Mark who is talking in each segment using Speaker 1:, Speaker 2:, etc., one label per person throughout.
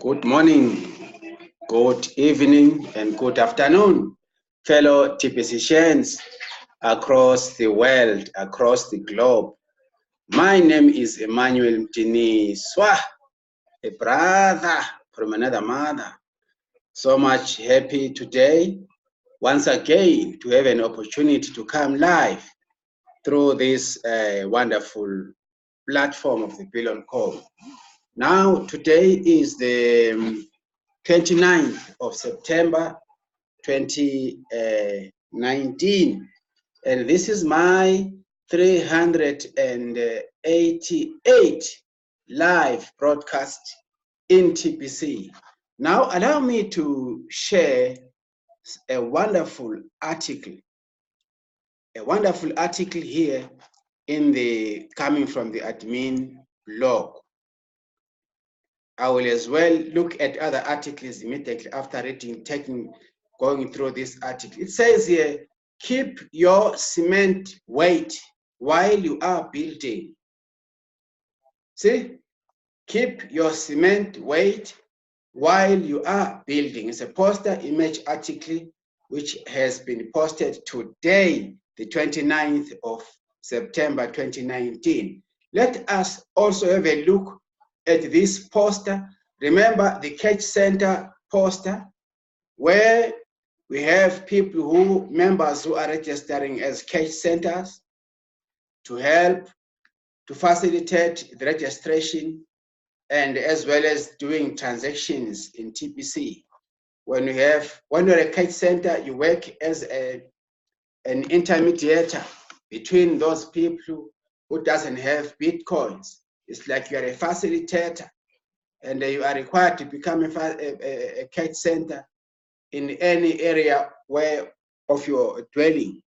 Speaker 1: Good morning, good evening, and good afternoon, fellow TPCians across the world, across the globe. My name is Emmanuel Mtiniswa, a brother from another mother. So much happy today, once again, to have an opportunity to come live through this wonderful platform of the Billion Call. Now, today is the 29th of September 2019, and this is my 388 live broadcast in TPC. Now, allow me to share a wonderful article here coming from the admin blog. I will as well look at other articles immediately after going through this article. It says here, keep your cement weight while you are building. See, keep your cement weight while you are building. It's a poster image article which has been posted today, the 29th of September 2019. Let us also have a look at this poster. Remember the Catch Center poster, where we have members who are registering as Catch Centers to help to facilitate the registration and as well as doing transactions in TPC. When you're a Catch Center, you work as an intermediator between those people who doesn't have Bitcoins. It's like you're a facilitator, and you are required to become a Catch Center in any area of your dwelling.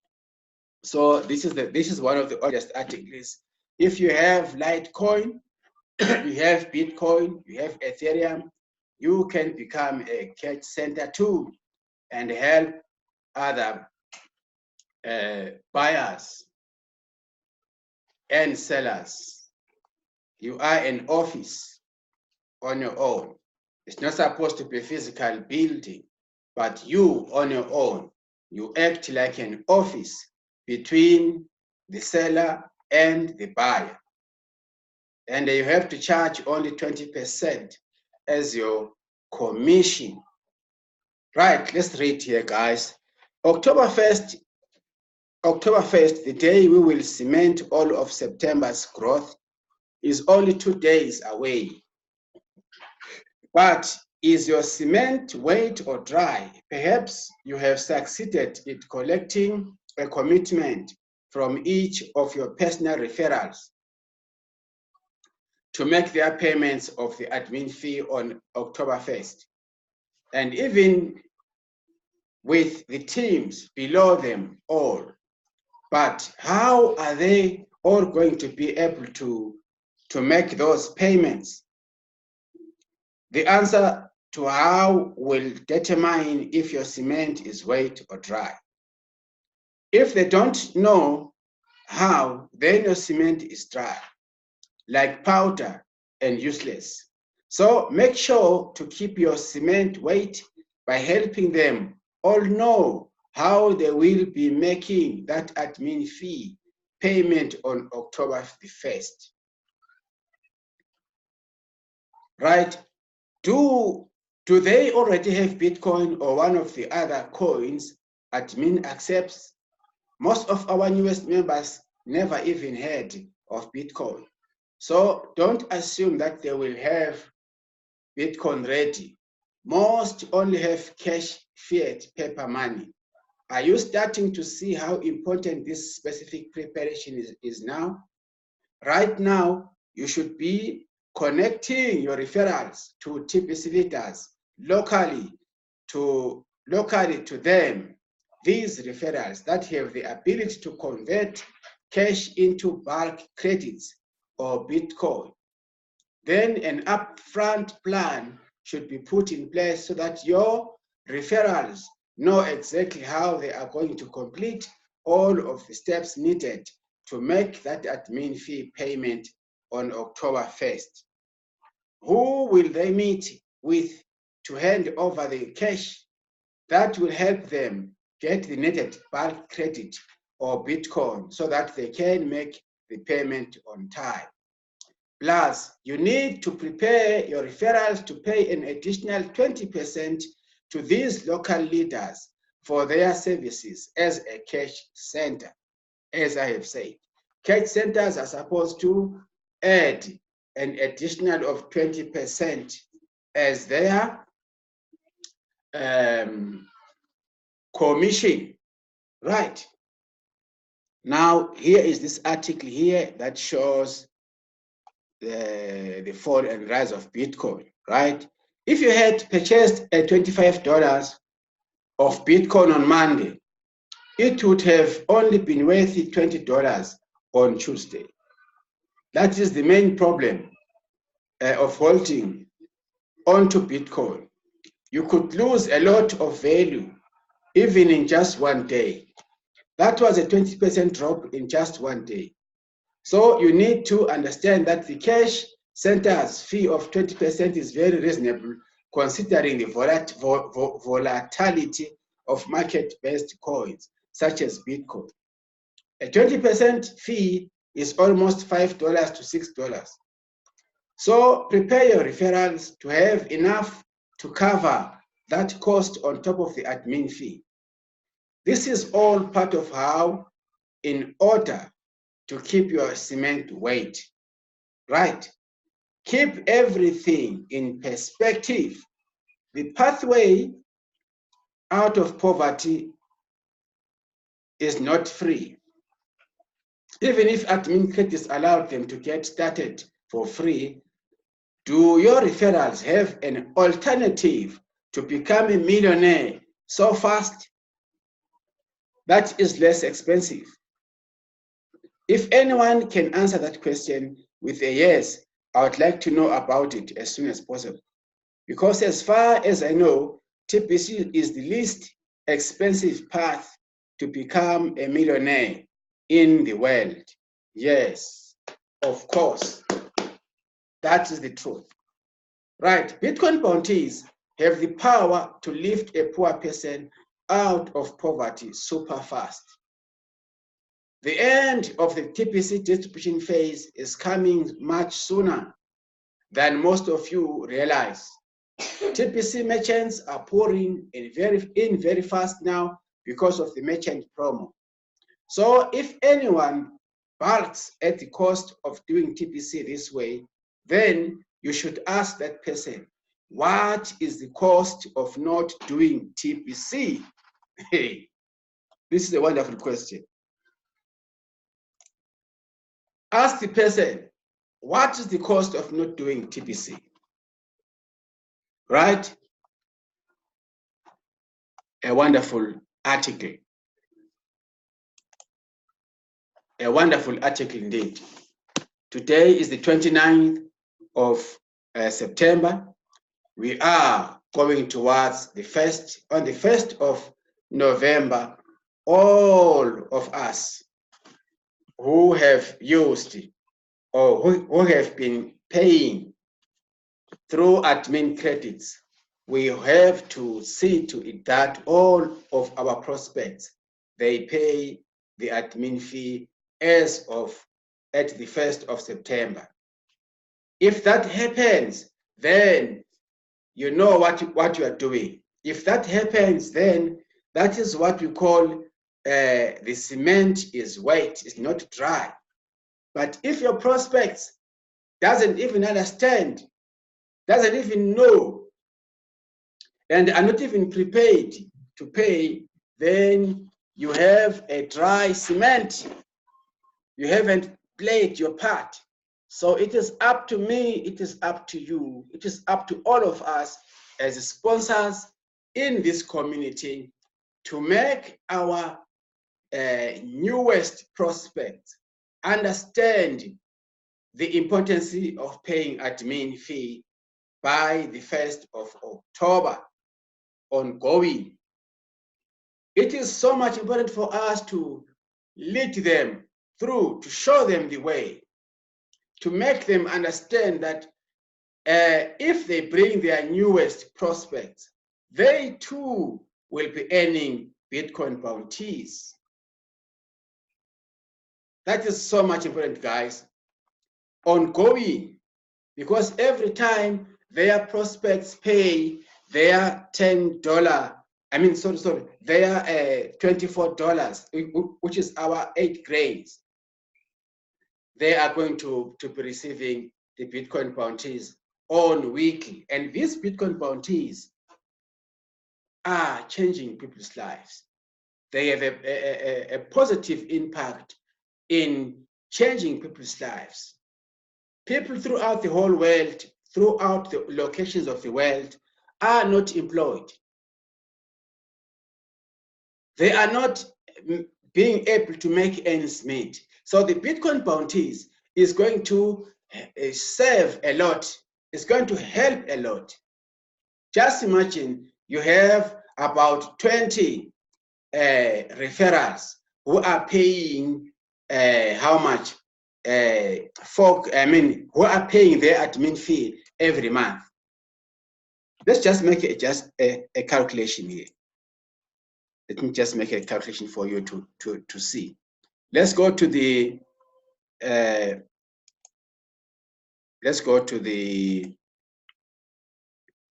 Speaker 1: So this is one of the oldest articles. If you have Litecoin, you have Bitcoin, you have Ethereum, you can become a Catch Center too and help other buyers and sellers. You are an office on your own. It's not supposed to be a physical building, but you on your own, you act like an office between the seller and the buyer. And you have to charge only 20% as your commission. Right, let's read here, guys. October 1st, the day we will cement all of September's growth, is only 2 days away. But is your cement wet or dry? Perhaps you have succeeded in collecting a commitment from each of your personal referrals to make their payments of the admin fee on October 1st. And even with the teams below them all. But how are they all going to be able to make those payments? The answer to how will determine if your cement is wet or dry. If they don't know how, then your cement is dry, like powder and useless. So make sure to keep your cement wet by helping them all know how they will be making that admin fee payment on October the 1st. Right? Do they already have Bitcoin or one of the other coins admin accepts? Most of our newest members never even heard of Bitcoin. So don't assume that they will have Bitcoin ready. Most only have cash, fiat, paper money. Are you starting to see how important this specific preparation is now? Right now, you should be connecting your referrals to TPC leaders locally to them. These referrals that have the ability to convert cash into bulk credits or Bitcoin. Then an upfront plan should be put in place so that your referrals know exactly how they are going to complete all of the steps needed to make that admin fee payment on October 1st. Who will they meet with to hand over the cash, that will help them get the needed bulk credit or Bitcoin so that they can make the payment on time. Plus, you need to prepare your referrals to pay an additional 20% to these local leaders for their services as a cash center. As I have said, cash centers are supposed to add an additional of 20% as their commission. Right. Now, here is this article here that shows the fall and rise of Bitcoin, right? If you had purchased a $25 of Bitcoin on Monday, it would have only been worth $20 on Tuesday. That is the main problem of holding onto Bitcoin. You could lose a lot of value even in just one day. That was a 20% drop in just one day. So you need to understand that the cash center's fee of 20% is very reasonable considering the volatility of market-based coins such as Bitcoin. A 20% fee is almost $5 to $6. So prepare your referrals to have enough to cover that cost on top of the admin fee. This is all part of how, in order to keep your cement weight, right? Keep everything in perspective. The pathway out of poverty is not free. Even if admin credits allowed them to get started for free, do your referrals have an alternative to become a millionaire so fast? That is less expensive. If anyone can answer that question with a yes, I would like to know about it as soon as possible. Because as far as I know, TPC is the least expensive path to become a millionaire in the world. Yes, of course. That is the truth. Right, Bitcoin bounties have the power to lift a poor person out of poverty super fast. The end of the TPC distribution phase is coming much sooner than most of you realize. TPC merchants are pouring in very fast now because of the merchant promo. So if anyone balks at the cost of doing TPC this way, then you should ask that person, what is the cost of not doing TPC? Hey, this is a wonderful question. Ask the person, what is the cost of not doing TPC? Right? A wonderful article. A wonderful article indeed. Today is the 29th of September. We are going towards the 1st of November. All of us who have used or who have been paying through admin credits, we have to see to it that all of our prospects, they pay the admin fee as of at the 1st of September. If that happens, then you know what you are doing. If that happens, then that is what we call the cement is wet, it's not dry. But if your prospects doesn't even understand, doesn't even know, and are not even prepared to pay, then you have a dry cement. You haven't played your part. So it is up to me, it is up to you, it is up to all of us as sponsors in this community to make our newest prospects understand the importance of paying admin fee by the 1st of October ongoing. It is so much important for us to lead them through, to show them the way, to make them understand that if they bring their newest prospects, they too will be earning Bitcoin bounties. That is so much important, guys. Ongoing, because every time their prospects pay their $10, their $24, which is our 8 grains, they are going to be receiving the Bitcoin bounties on weekly. And these Bitcoin bounties are changing people's lives. They have a positive impact in changing people's lives. People throughout the whole world, throughout the locations of the world, are not employed. They are not being able to make ends meet. So the Bitcoin bounties is going to serve a lot. It's going to help a lot. Just imagine you have about 20 referrals who are paying how much? Who are paying their admin fee every month. Let's just make it just a calculation here. Let me just make a calculation for you to see. Let's go to the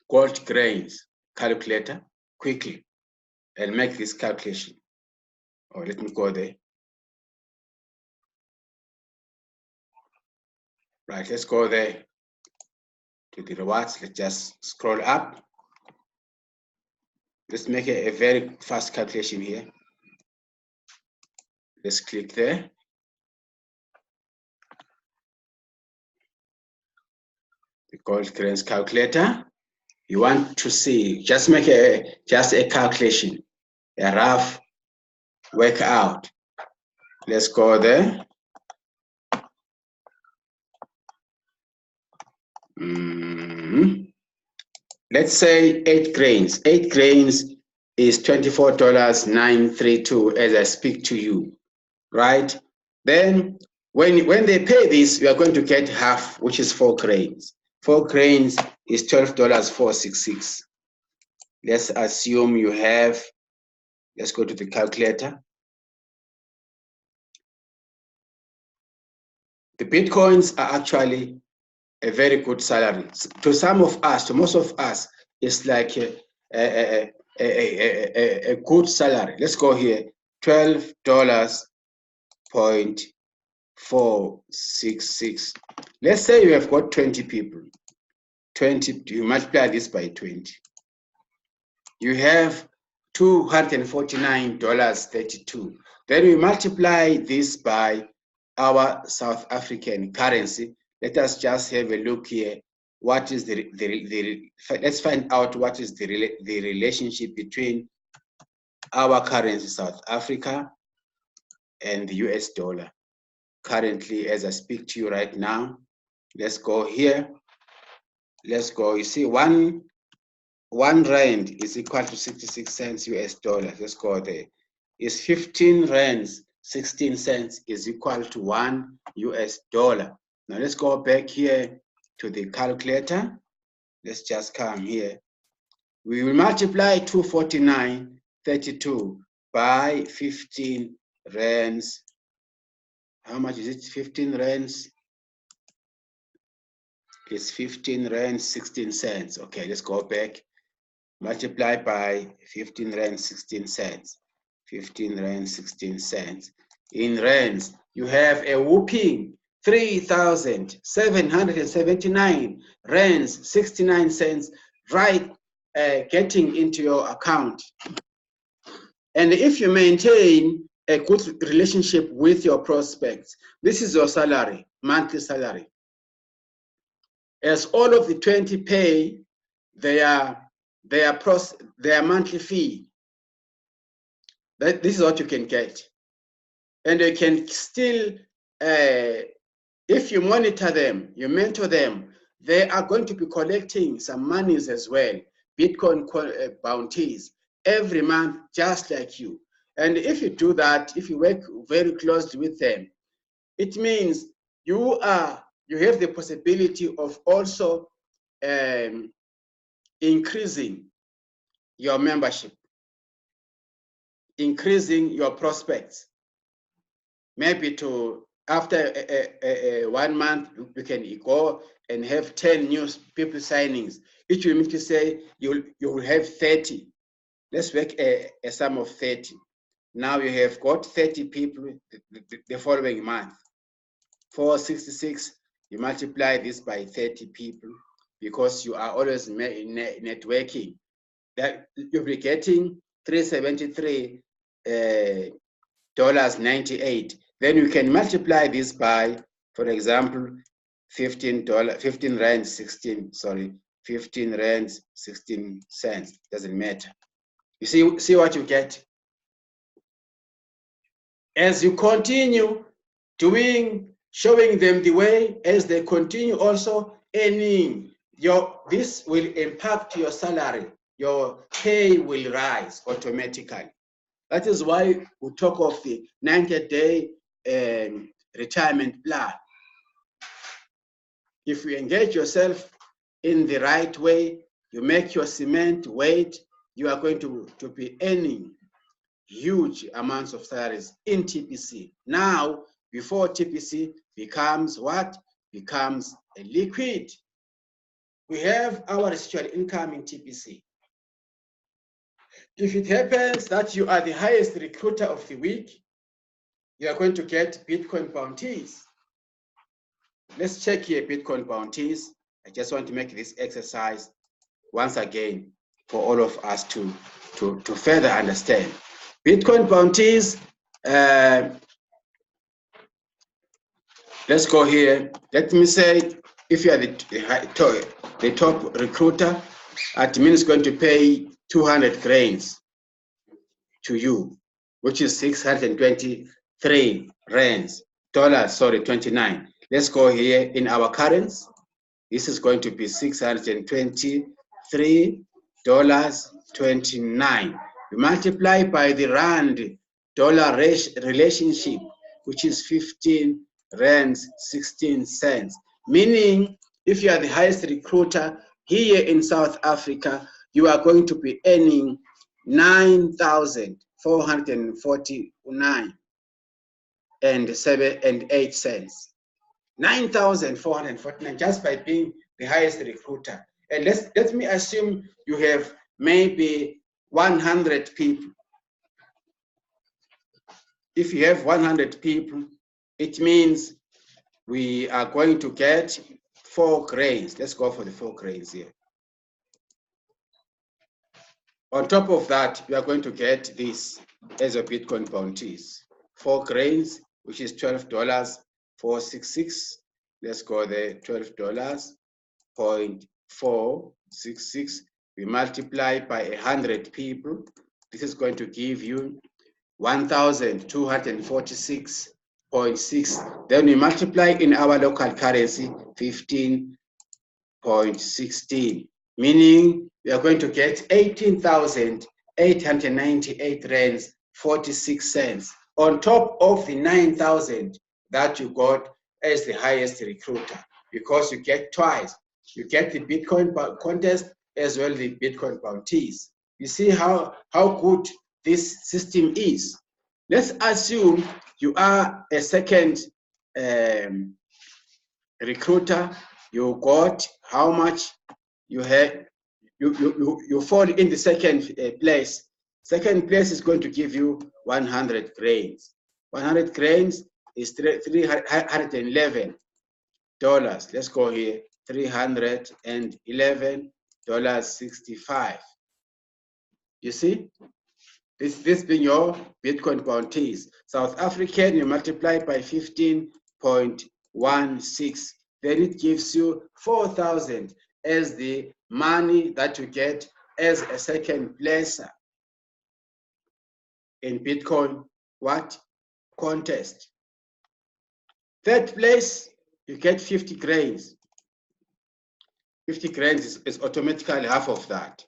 Speaker 1: gold grains calculator quickly and make this calculation. Or let me go there. Right, let's go there to the rewards. Let's just scroll up. Let's make a very fast calculation here. Let's click there. The gold grains calculator. You want to see, just make a calculation, a rough workout. Let's go there. Let's say 8 grains. 8 grains is $24.932 as I speak to you, right? Then when they pay this, you are going to get half, which is 4 grains. 4 grains is $12.466. Let's assume you have, let's go to the calculator. The Bitcoins are actually a very good salary. To some of us, to most of us, it's like a good salary. Let's go here, $12.466. Let's say you have got 20 people. 20, you multiply this by 20. You have $249.32. Then we multiply this by our South African currency. Let us just have a look here. What is let's find out what is the relationship between our currency, South Africa, and the US dollar. Currently, as I speak to you right now, let's go here. Let's go. You see, one rand is equal to 66 cents US dollars. Let's go there. Is 15 rands 16 cents is equal to $1 US. Now let's go back here to the calculator. Let's just come here. We will multiply 249.32 by 15 rands. How much is it? 15 rands. It's 15 rands 16 cents. Okay, let's go back. Multiply by 15 rand 16 cents. 15 rand 16 cents. In rands, you have a whooping 3,779 rands 69 cents right getting into your account. And if you maintain a good relationship with your prospects, this is your salary, monthly salary. As all of the 20 pay their monthly fee, this is what you can get. And you can still, if you monitor them, you mentor them, they are going to be collecting some monies as well, Bitcoin bounties, every month, just like you. And if you do that, if you work very closely with them, it means you have the possibility of also increasing your membership, increasing your prospects. Maybe to after 1 month, you can go and have 10 new people signings. It will mean to say you will have 30. Let's work a sum of 30. Now you have got 30 people the following month. 466, you multiply this by 30 people because you are always networking. That you'll be getting $373.98. Then you can multiply this by, for example, 15 rand 16 cents. Doesn't matter. You see what you get. As you continue showing them the way, as they continue also earning, this will impact your salary. Your pay will rise automatically. That is why we talk of the 90-day retirement plan. If you engage yourself in the right way, you make your cement weight, you are going to be earning huge amounts of salaries in TPC. Now, before TPC becomes what? Becomes a liquid. We have our residual income in TPC. If it happens that you are the highest recruiter of the week, you are going to get Bitcoin bounties. Let's check here Bitcoin bounties. I just want to make this exercise once again for all of us to further understand. Bitcoin bounties, let's go here. Let me say, if you are the top recruiter, admin is going to pay 200 grains to you, which is 623 rands, dollars, sorry, 29. Let's go here in our currency. This is going to be $623.29. You multiply by the rand dollar relationship, which is 15 rands 16 cents. Meaning, if you are the highest recruiter here in South Africa, you are going to be earning 9,449 and 8 cents. 9,449 just by being the highest recruiter. And let me assume you have maybe 100 people. If you have 100 people, it means we are going to get 4 grains. Let's go for the 4 grains here. On top of that, we are going to get this as a Bitcoin bounties. 4 grains, which is $12.466. Let's go there, $12.466. We multiply by 100 people. This is going to give you 1,246.6. Then we multiply in our local currency 15.16, meaning we are going to get 18,898 rands 46 cents on top of the 9,000 that you got as the highest recruiter, because you get twice. You get the Bitcoin contest as well the Bitcoin bounties. You see how good this system is. Let's assume you are a second recruiter. You got how much you had. You fall in the second place. Second place is going to give you 100 grains. 100 grains is $311. Let's go here, $311.65. You see, this being your Bitcoin bounties. South African, you multiply by 15.16. Then it gives you 4,000 as the money that you get as a second placer in Bitcoin contest. Third place, you get 50 grains. 50 grains is automatically half of that.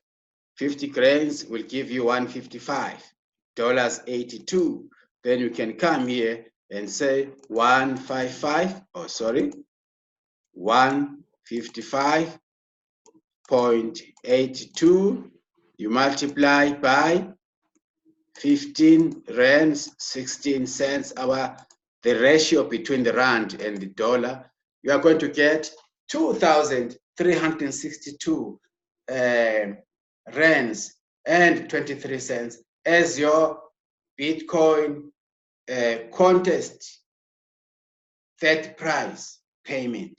Speaker 1: 50 grains will give you $155.82. Then you can come here and say 155, oh sorry, 155 0.82, you multiply by 15 rands 16 cents, the ratio between the rand and the dollar, you are going to get 2,362 rands and 23 cents as your Bitcoin contest that price payment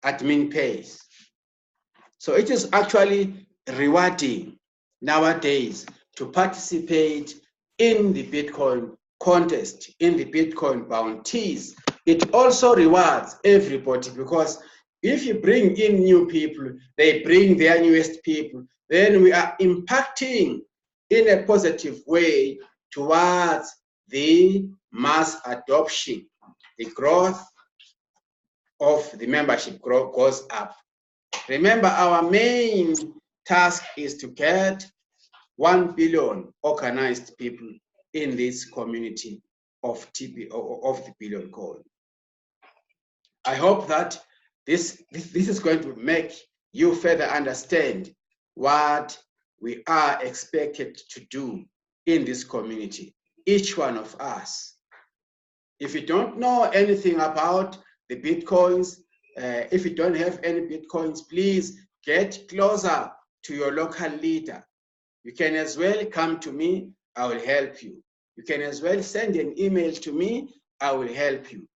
Speaker 1: admin pays. So it is actually rewarding nowadays to participate in the Bitcoin contest, in the Bitcoin bounties. It also rewards everybody, because if you bring in new people, they bring their newest people, then we are impacting in a positive way towards the mass adoption. The growth of the membership goes up. Remember, our main task is to get 1 billion organized people in this community of the billion coin. I hope that this is going to make you further understand what we are expected to do in this community, each one of us. If you don't know anything about the Bitcoins, if you don't have any Bitcoins, please get closer to your local leader. You can as well come to me, I will help you. You can as well send an email to me, I will help you.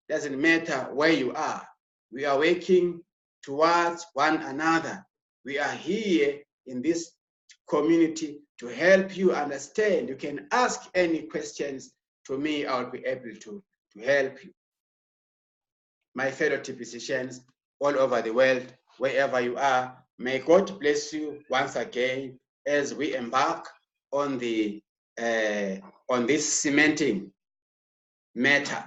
Speaker 1: Doesn't matter where you are. We are working towards one another. We are here in this community to help you understand. You can ask any questions to me, I'll be able to help you. My fellow TPCians all over the world, wherever you are, may God bless you once again as we embark on the on this cementing matter.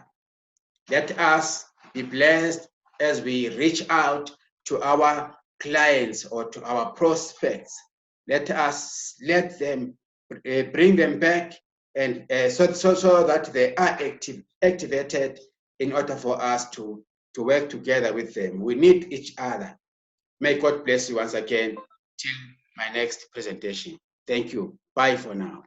Speaker 1: Let us be blessed as we reach out to our clients or to our prospects. Let them bring them back, and so that they are activated in order for us to work together with them. We need each other. May God bless you once again till my next presentation. Thank you. Bye for now.